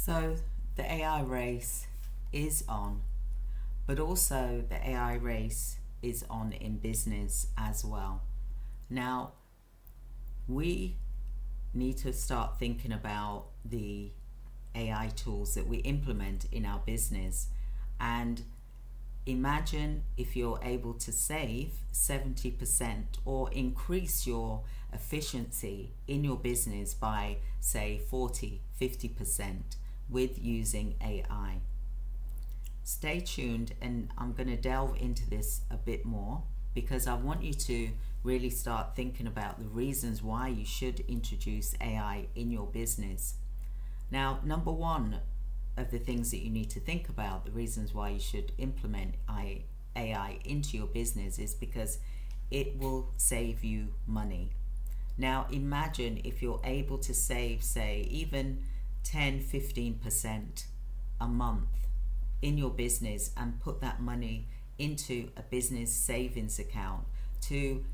So the AI race is on, but also the AI race is on in business as well. Now, we need to start thinking about the AI tools that we implement in our business, and imagine if you're able to save 70% or increase your efficiency in your business by, say, 40-50% with using AI. Stay tuned, and I'm going to delve into this a bit more because I want you to really start thinking about the reasons why you should introduce AI in your business. Now, number one of the things that you need to think about, the reasons why you should implement AI into your business, is because it will save you money. Now, imagine if you're able to save, say, even 10-15% a month in your business and put that money into a business savings account to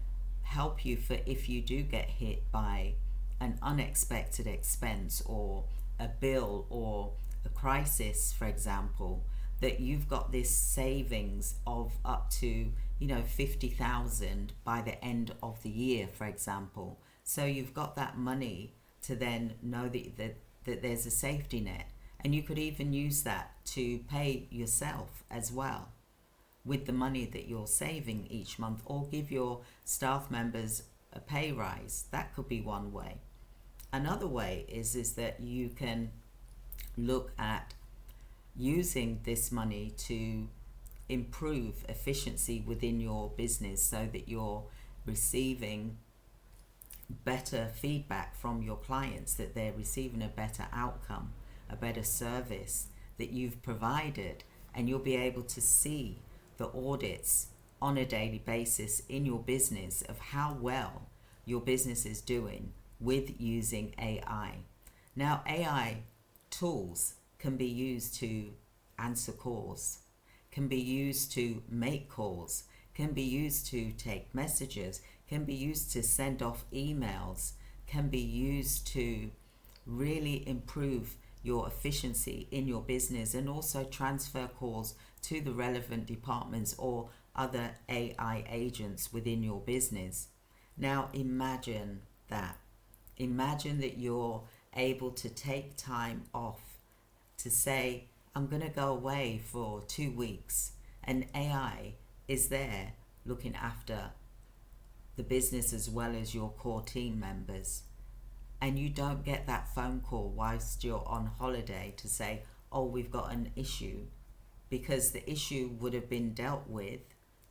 help you for if you do get hit by an unexpected expense or a bill or a crisis, for example, that you've got this savings of up to 50,000 by the end of the year, for example. So you've got that money to then know that there's a safety net, and you could even use that to pay yourself as well with the money that you're saving each month, or give your staff members a pay rise. That could be one way. Another way is that you can look at using this money to improve efficiency within your business so that you're receiving better feedback from your clients, that they're receiving a better outcome, a better service that you've provided, and you'll be able to see the audits on a daily basis in your business of how well your business is doing with using AI. Now, AI tools can be used to answer calls, can be used to make calls, can be used to take messages, can be used to send off emails, can be used to really improve your efficiency in your business, and also transfer calls to the relevant departments or other AI agents within your business. Now imagine that. Imagine that you're able to take time off to say, I'm going to go away for 2 weeks, and AI is there looking after the business as well as your core team members. And you don't get that phone call whilst you're on holiday to say, oh, we've got an issue, because the issue would have been dealt with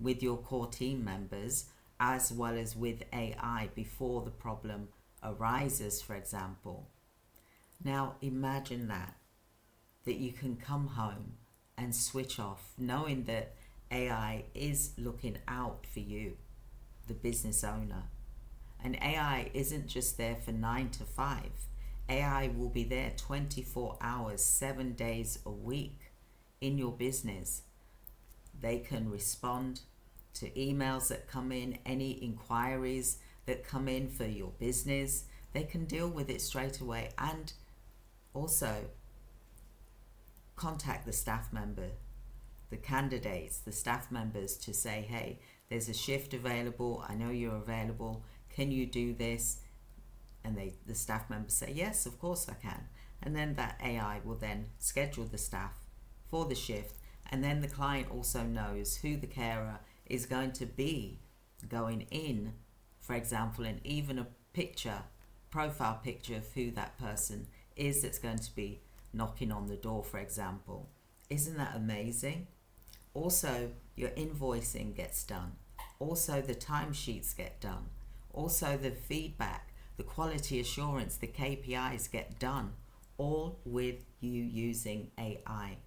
your core team members as well as with AI before the problem arises, for example. Now imagine that you can come home and switch off knowing that AI is looking out for you, the business owner. And AI isn't just there for 9 to 5. AI will be there 24 hours, 7 days a week in your business. They can respond to emails that come in, any inquiries that come in for your business. They can deal with it straight away, and also contact the staff member, the candidates, the staff members, to say, hey, there's a shift available. I know you're available. Can you do this? And the staff members say, yes, of course I can. And then that AI will then schedule the staff for the shift. And then the client also knows who the carer is going to be going in, for example, and even a profile picture of who that person is that's going to be knocking on the door, for example. Isn't that amazing? Also, your invoicing gets done. Also, the timesheets get done. Also, the feedback, the quality assurance, the KPIs get done, all with you using AI.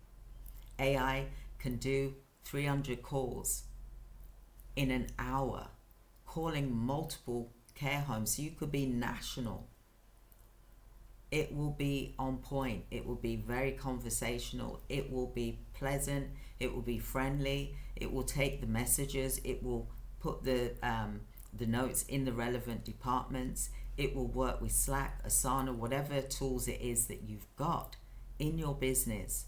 AI can do 300 calls in an hour, calling multiple care homes. You could be national. It will be on point. It will be very conversational. It will be pleasant. It will be friendly. It will take the messages. It will put the notes in the relevant departments. It will work with Slack, Asana, whatever tools it is that you've got. in your business,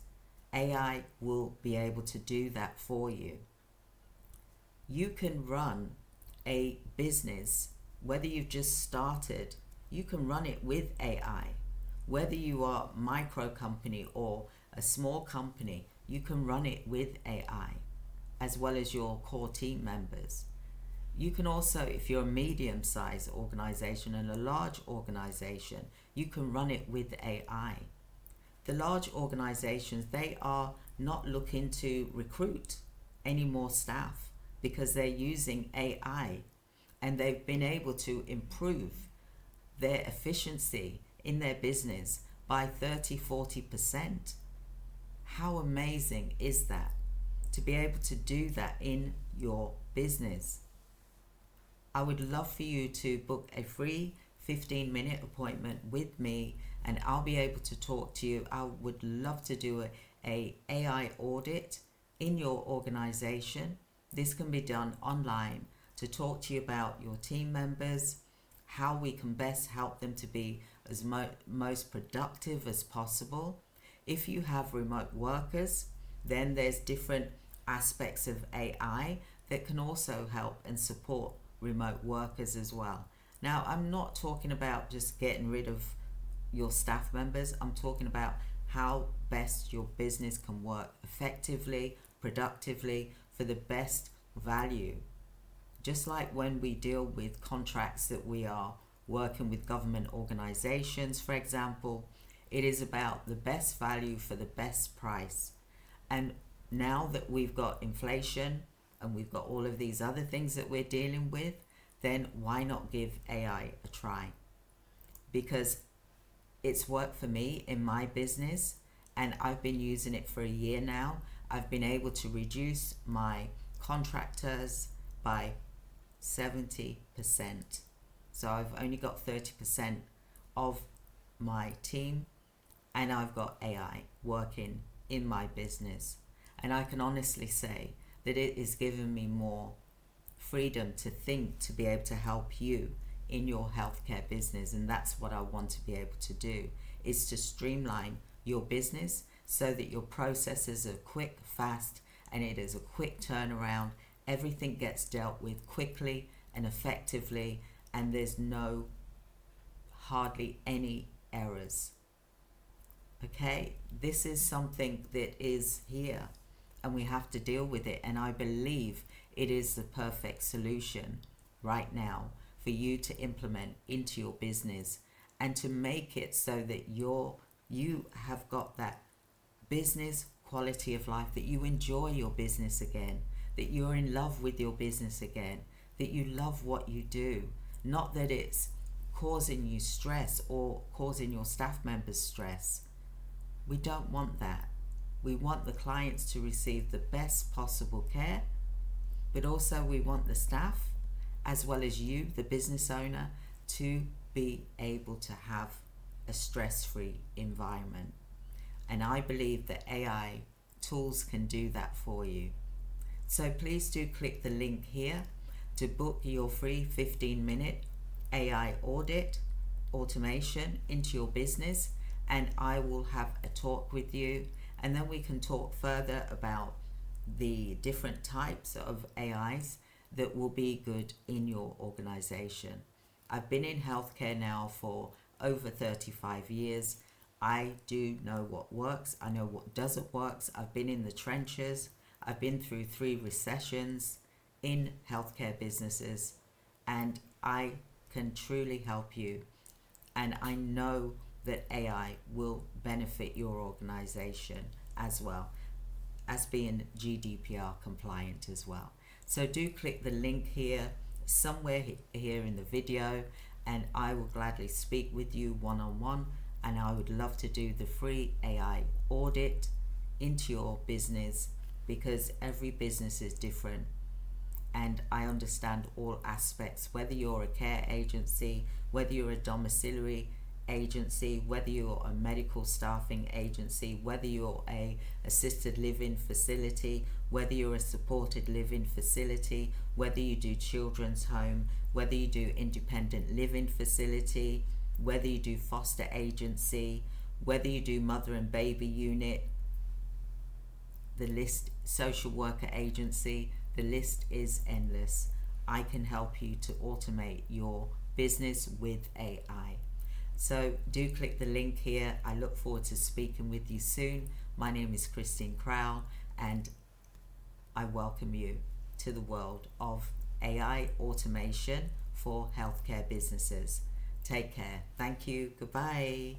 AI will be able to do that for you. You can run a business, whether you've just started, you can run it with AI. Whether you are a micro company or a small company, you can run it with AI, as well as your core team members. You can also, if you're a medium-sized organization and a large organization, you can run it with AI. The large organizations, they are not looking to recruit any more staff because they're using AI, and they've been able to improve their efficiency in their business by 30-40%. How amazing is that, to be able to do that in your business? I would love for you to book a free 15-minute appointment with me, and I'll be able to talk to you. I would love to do a AI audit in your organization. This can be done online, to talk to you about your team members, how we can best help them to be as most productive as possible. If you have remote workers, then there's different aspects of AI that can also help and support remote workers as well. Now, I'm not talking about just getting rid of your staff members. I'm talking about how best your business can work effectively, productively, for the best value. Just like when we deal with contracts that we are working with government organizations, for example, it is about the best value for the best price. And now that we've got inflation and we've got all of these other things that we're dealing with, then why not give AI a try? Because it's worked for me in my business, and I've been using it for a year now. I've been able to reduce my contractors by 70%. So I've only got 30% of my team, and I've got AI working in my business. And I can honestly say that it is giving me more freedom to think, to be able to help you in your healthcare business. And that's what I want to be able to do, is to streamline your business so that your processes are quick, fast, and it is a quick turnaround. Everything gets dealt with quickly and effectively, and there's hardly any errors. Okay, this is something that is here, and we have to deal with it. And I believe it is the perfect solution right now for you to implement into your business, and to make it so that you have got that business quality of life, that you enjoy your business again, that you're in love with your business again, that you love what you do, not that it's causing you stress or causing your staff members stress. We don't want that. We want the clients to receive the best possible care, but also we want the staff, as well as you, the business owner, to be able to have a stress-free environment. And I believe that AI tools can do that for you. So please do click the link here to book your free 15-minute AI audit automation into your business, and I will have a talk with you, and then we can talk further about the different types of AIs that will be good in your organization. I've been in healthcare now for over 35 years. I do know what works. I know what doesn't work. I've been in the trenches. I've been through 3 recessions in healthcare businesses, and I can truly help you. And I know that AI will benefit your organization as well, as being GDPR compliant as well. So do click the link here, somewhere here in the video, and I will gladly speak with you one-on-one, and I would love to do the free AI audit into your business, because every business is different, and I understand all aspects, whether you're a care agency, whether you're a domiciliary agency, whether you're a medical staffing agency, whether you're a assisted living facility, whether you're a supported living facility, whether you do children's home, whether you do independent living facility, whether you do foster agency, Whether you do mother and baby unit, the list, social worker agency, the list is endless. I can help you to automate your business with AI. So do click the link here. I look forward to speaking with you soon. My name is Christine Crowell, and I welcome you to the world of AI automation for healthcare businesses. Take care. Thank you. Goodbye.